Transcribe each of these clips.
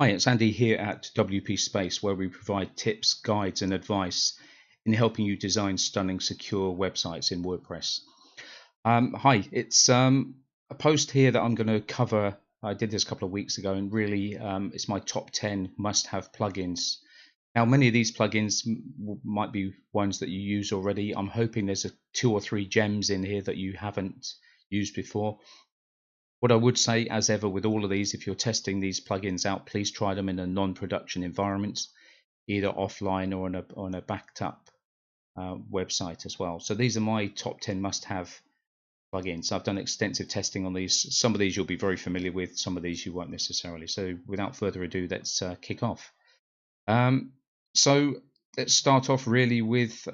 Hi, it's Andy here at WP Space, where we provide tips, guides, and advice in helping you design stunning, secure websites in WordPress. Hi, it's a post here that I'm going to cover. I did this a couple of weeks ago, and really it's my top 10 must-have plugins. Now, many of these plugins might be ones that you use already. I'm hoping there's 2 or 3 gems in here that you haven't used before. What I would say, as ever with all of these, if you're testing these plugins out, please try them in a non-production environment, either offline or on a backed up website as well. So these are my top 10 must-have plugins. I've done extensive testing on these. Some of these you'll be very familiar with, some of these you won't necessarily. So without further ado, let's kick off. So let's start off really with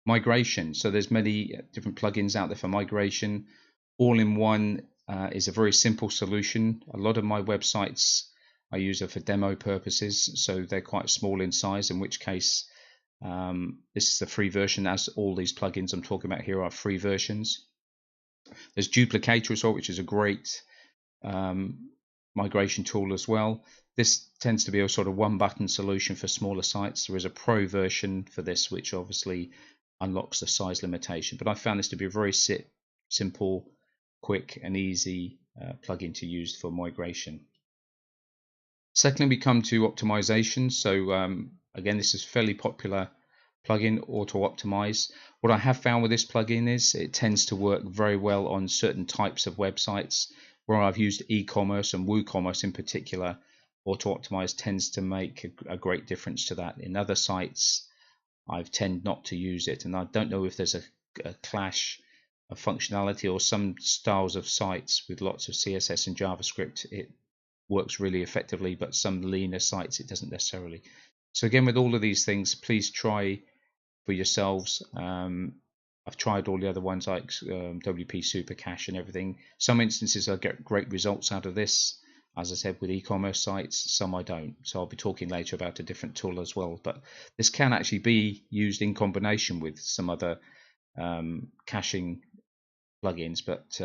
migration. So there's many different plugins out there for migration. All-in-one is a very simple solution. A lot of my websites I use are for demo purposes, so they're quite small in size, in which case this is the free version, as all these plugins I'm talking about here are free versions. There's Duplicator as well, which is a great migration tool as well. This tends to be a sort of one-button solution for smaller sites. There is a pro version for this, which obviously unlocks the size limitation, but I found this to be a very simple, quick and easy plugin to use for migration. Secondly, we come to optimization. So again, this is a fairly popular plugin, Auto Optimize. What I have found with this plugin is it tends to work very well on certain types of websites. Where I've used eCommerce and WooCommerce in particular, Auto Optimize tends to make a great difference to that. In other sites, I tend not to use it, and I don't know if there's a clash of functionality, or some styles of sites with lots of CSS and JavaScript it works really effectively, but some leaner sites it doesn't necessarily. So again, with all of these things, please try for yourselves. I've tried all the other ones like WP Super Cache and everything. Some instances I get great results out of this, as I said, with e-commerce sites. Some I don't, so I'll be talking later about a different tool as well. But this can actually be used in combination with some other caching plugins, but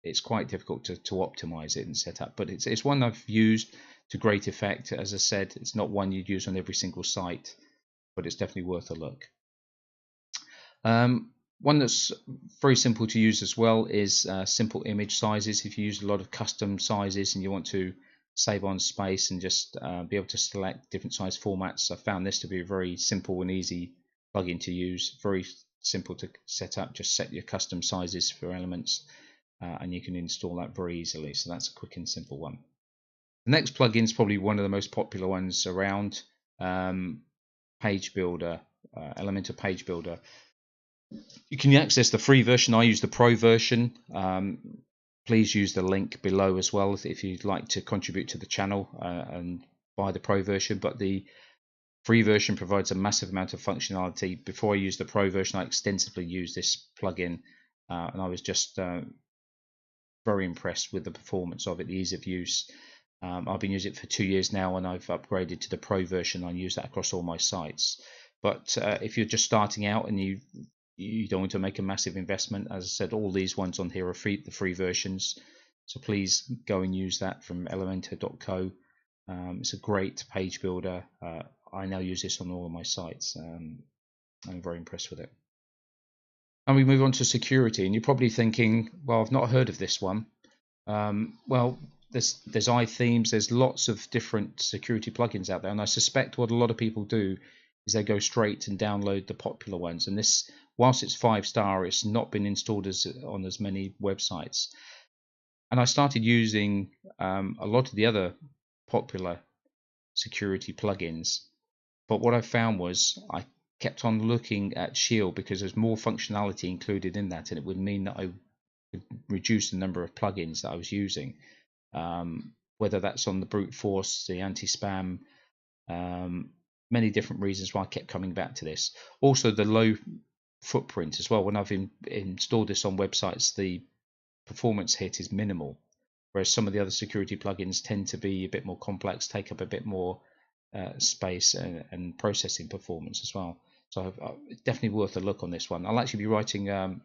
it's quite difficult to optimize it and set up. But it's one I've used to great effect. As I said, it's not one you'd use on every single site, but it's definitely worth a look. One that's very simple to use as well is simple image sizes. If you use a lot of custom sizes and you want to save on space and just be able to select different size formats, I found this to be a very simple and easy plugin to use. Very simple to set up. Just set your custom sizes for elements and you can install that very easily. So that's a quick and simple one. The next plugin is probably one of the most popular ones around, Page Builder, Elementor Page Builder. You can access the free version. I use the pro version. Please use the link below as well if you'd like to contribute to the channel and buy the pro version. But the free version provides a massive amount of functionality. Before I used the pro version, I extensively used this plugin and I was just very impressed with the performance of it, the ease of use. I've been using it for 2 years now and I've upgraded to the pro version. I use that across all my sites. But if you're just starting out and you don't want to make a massive investment, as I said, all these ones on here are free, the free versions. So please go and use that from Elementor.co. It's a great page builder. I now use this on all of my sites. I'm very impressed with it. And we move on to security, and you're probably thinking, well, I've not heard of this one. Well, there's iThemes, there's lots of different security plugins out there, and I suspect what a lot of people do is they go straight and download the popular ones. And this, whilst it's 5-star, it's not been installed on as many websites. And I started using a lot of the other popular security plugins, but what I found was I kept on looking at Shield because there's more functionality included in that, and it would mean that I could reduce the number of plugins that I was using, whether that's on the brute force, the anti-spam, many different reasons why I kept coming back to this. Also the low footprint as well. When I've installed this on websites, the performance hit is minimal, whereas some of the other security plugins tend to be a bit more complex, take up a bit more space and processing performance as well. So it's definitely worth a look on this one. I'll actually be writing a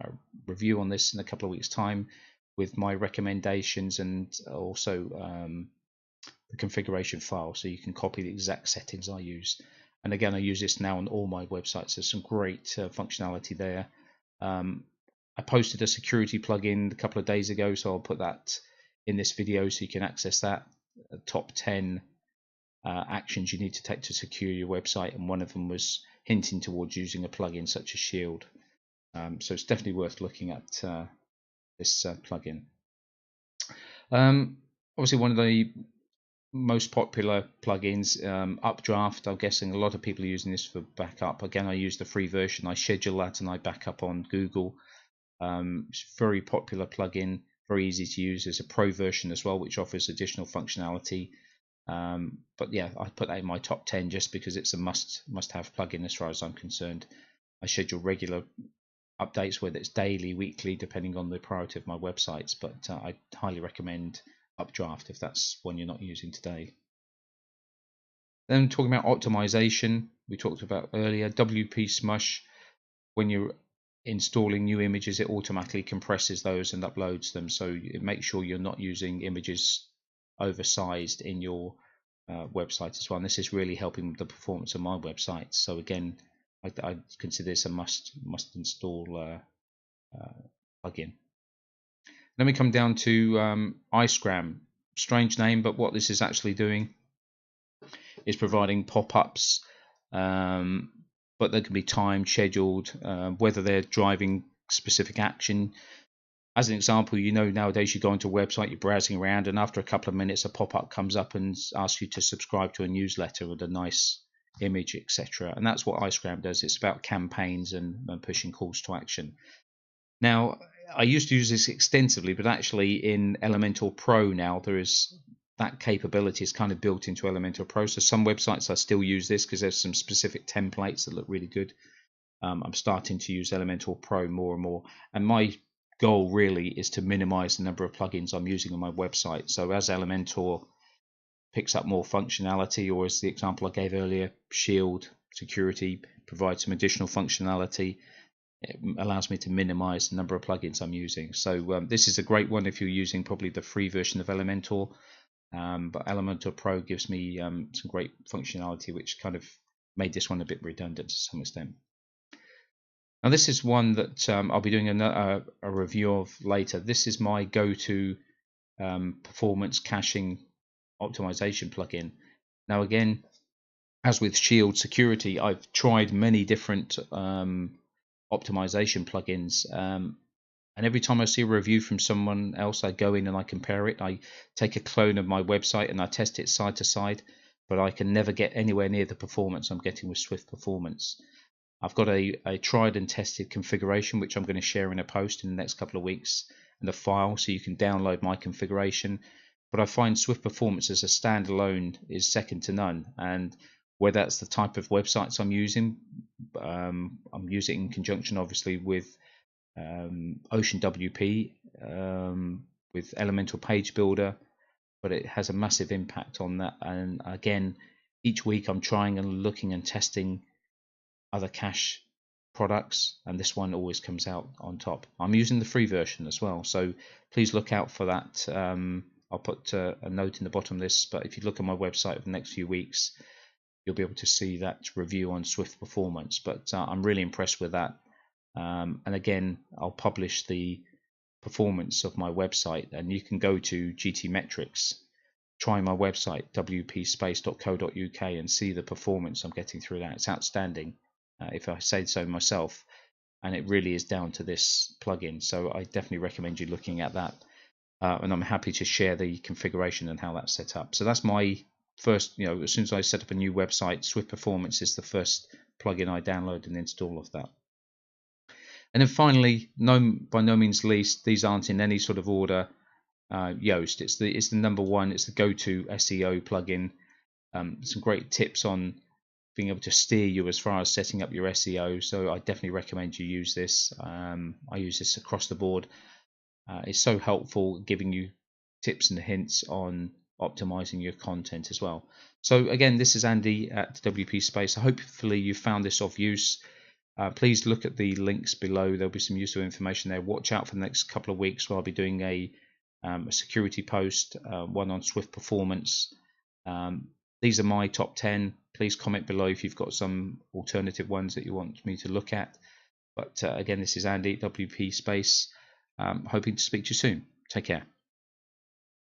review on this in a couple of weeks' time with my recommendations and also the configuration file, so you can copy the exact settings I use. And again, I use this now on all my websites. There's some great functionality there. I posted a security plugin a couple of days ago, so I'll put that in this video so you can access that. Top 10 actions you need to take to secure your website, and one of them was hinting towards using a plugin such as Shield. So it's definitely worth looking at this plugin. Obviously, one of the most popular plugins, Updraft. I'm guessing a lot of people are using this for backup. Again, I use the free version. I schedule that and I back up on Google. It's a very popular plugin, very easy to use. There's a pro version as well, which offers additional functionality. But yeah, I put that in my top 10 just because it's a must-have plugin as far as I'm concerned. I schedule regular updates, whether it's daily, weekly, depending on the priority of my websites. But I highly recommend Updraft if that's one you're not using today. Then talking about optimization, we talked about earlier, WP Smush. When you're installing new images, it automatically compresses those and uploads them, so it makes sure you're not using images oversized in your website as well. And this is really helping the performance of my website. So again, I consider this a must install plugin. Then we come down to iScram. Strange name, but what this is actually doing is providing pop-ups, but they can be timed, scheduled, whether they're driving specific action. As an example, nowadays you go onto a website, you're browsing around, and after a couple of minutes a pop-up comes up and asks you to subscribe to a newsletter with a nice image, etc. And that's what iScram does. It's about campaigns and pushing calls to action. Now, I used to use this extensively, but actually in Elementor Pro now there is that capability is kind of built into Elementor Pro. So some websites I still use this because there's some specific templates that look really good. I'm starting to use Elementor Pro more and more, and my goal really is to minimize the number of plugins I'm using on my website. So as Elementor picks up more functionality, or as the example I gave earlier, Shield security provides some additional functionality, it allows me to minimize the number of plugins I'm using. So this is a great one if you're using probably the free version of Elementor, but Elementor Pro gives me some great functionality which kind of made this one a bit redundant to some extent. Now this is one that I'll be doing a review of later. This is my go-to performance caching optimization plugin. Now again, as with Shield security, I've tried many different optimization plugins, and every time I see a review from someone else, I go in and I compare it. I take a clone of my website and I test it side to side, but I can never get anywhere near the performance I'm getting with Swift Performance. I've got a tried and tested configuration which I'm going to share in a post in the next couple of weeks, and a file so you can download my configuration. But I find Swift Performance as a standalone is second to none, and whether that's the type of websites I'm using, I'm using it in conjunction obviously with Ocean WP, with Elementor Page Builder, but it has a massive impact on that. And again, each week I'm trying and looking and testing other cache products, and this one always comes out on top. I'm using the free version as well, so please look out for that. I'll put a note in the bottom of this, but if you look at my website over the next few weeks, you'll be able to see that review on Swift Performance. But I'm really impressed with that. And again, I'll publish the performance of my website, and you can go to GT Metrics, try my website wpspace.co.uk, and see the performance I'm getting through that. It's outstanding, if I say so myself, and it really is down to this plugin. So I definitely recommend you looking at that, and I'm happy to share the configuration and how that's set up. So that's my first, as soon as I set up a new website, Swift Performance is the first plugin I download and install of that. And then finally, by no means least, these aren't in any sort of order, Yoast. It's the number one. It's the go-to SEO plugin. Some great tips on being able to steer you as far as setting up your SEO. So I definitely recommend you use this. I use this across the board. It's so helpful, giving you tips and hints on optimizing your content as well. So again, this is Andy at WP Space. Hopefully you found this of use. Please look at the links below. There'll be some useful information there. Watch out for the next couple of weeks where I'll be doing a security post, one on Swift Performance, These are my top 10. Please comment below if you've got some alternative ones that you want me to look at. But again, this is Andy, WP Space. Hoping to speak to you soon. Take care.